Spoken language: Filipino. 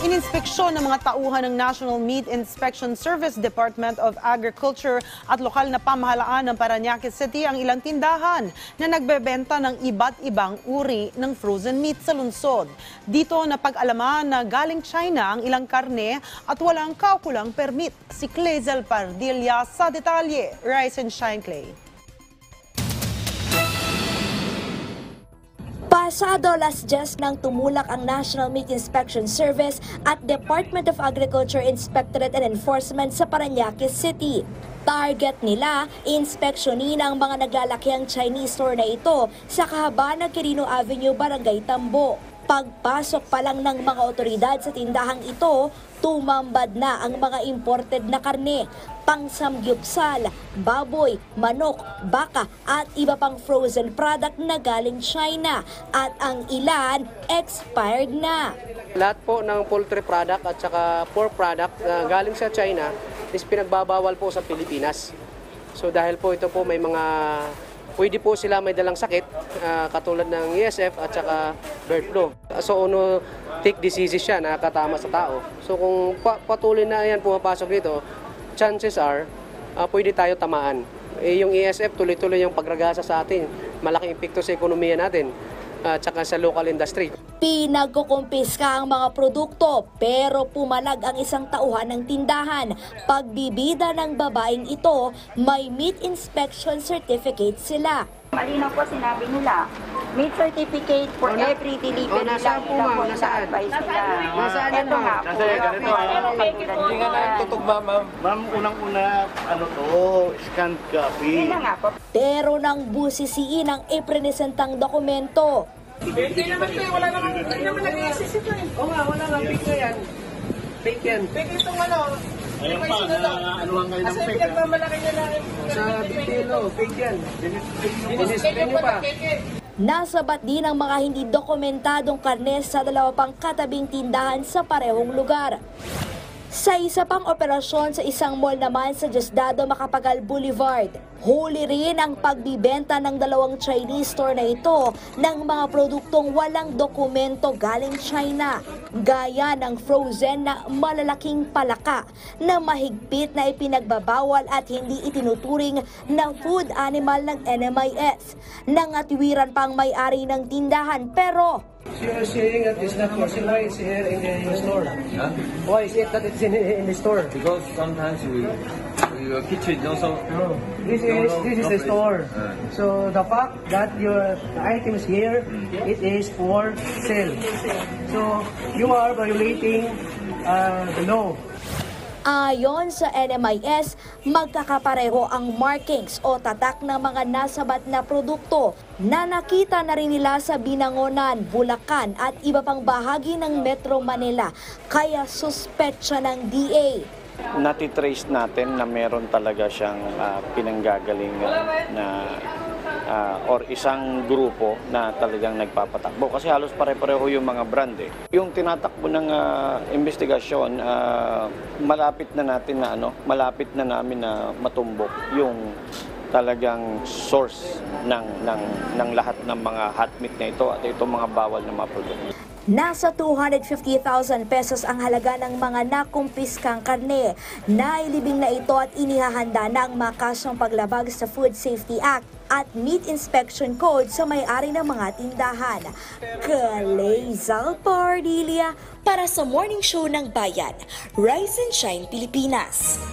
Ininspeksyon ng mga tauhan ng National Meat Inspection Service, Department of Agriculture at lokal na pamahalaan ng Parañaque City ang ilang tindahan na nagbebenta ng iba't ibang uri ng frozen meat sa lungsod. Dito napag-alaman na galing China ang ilang karne at walang kaukulang permit. Si Clazel Pardilla sa detalye. Rise and shine, Clay. Pasado alas-10 nang tumulak ang National Meat Inspection Service at Department of Agriculture Inspectorate and Enforcement sa Parañaque City. Target nila, inspeksyonin ang mga naglalakihang Chinese store na ito sa kahabaan ng Quirino Avenue, Barangay Tambo. Pagpasok pa lang ng mga otoridad sa tindahang ito, tumambad na ang mga imported na karne, pangsamgyupsal, baboy, manok, baka at iba pang frozen product na galing China at ang ilan expired na. Lahat po ng poultry product at saka pork product na galing sa China is pinagbabawal po sa Pilipinas. So dahil po ito po may mga pwede po sila may dalang sakit katulad ng ESF at saka bird flu. So tick diseases siya nakakatama sa tao. So kung patuloy na yan pumapasok dito, chances are pwede tayo tamaan. Yung ESF tuloy-tuloy yung pagragasa sa atin. Malaking epekto sa ekonomiya natin at saka sa local industry. Pinagkukumpiska ang mga produkto pero pumalag ang isang tauhan ng tindahan. Pagbibida ng babaeng ito, may meat inspection certificate sila. Malinaw po sinabi nila, meat certificate for every delivery lang po na-advise nila. Nasaan yan, Ito nga po. Hindi nga na tutugma, ma'am. Ma'am, unang-una, scanned copy. Yun na nga po. Pero nang busisiin ang ipresentang dokumento, Hindi naman kayo, wala naman nag-i-assist ito eh. Oo nga, wala lang, fake na yan. Fake yan. Fake itong Ayun pa, anuhan kayo ng fake. Malaki niya lang. Sa BPLO, fake yan. Dinisplay nyo pa. nasabat din ang mga hindi dokumentadong karne sa dalawa pang katabing tindahan sa parehong lugar. Sa isa pang operasyon sa isang mall naman sa Diosdado Macapagal Boulevard, huli rin ang pagbibenta ng dalawang Chinese store na ito ng mga produktong walang dokumento galing China, gaya ng frozen na malalaking palaka na mahigpit na ipinagbabawal at hindi itinuturing na food animal ng NMIS. Nangatiwiran pang may-ari ng tindahan pero You're saying that it's not for sale. Why it's here in the store? Huh? Why is it that it's in the store? Because sometimes we kitchen also. No. This is the store. So the fact that your item is here, it is for sale. So you are violating the law. ayon sa NMIS, magkakapareho ang markings o tatak ng mga nasabat na produkto na nakita na rin nila sa Binangonan, Bulacan at iba pang bahagi ng Metro Manila, kaya suspetsya ng DA. Natitrace natin na meron talaga siyang pinanggagalingan na or isang grupo na talagang nagpapatakbo kasi halos pare-pareho yung mga brand eh. Yung tinatakbo ng investigasyon, malapit na namin na matumbok yung talagang source ng lahat ng mga hot meat na ito at itong mga bawal na mga produkto. Nasa 250,000 pesos ang halaga ng mga nakumpiskang karne. Nailibing na ito at inihahanda na ang makasang paglabag sa Food Safety Act at Meat Inspection Code sa may-ari ng mga tindahan. Clazel Pardilla para sa Morning Show ng Bayan, Rise and Shine Pilipinas.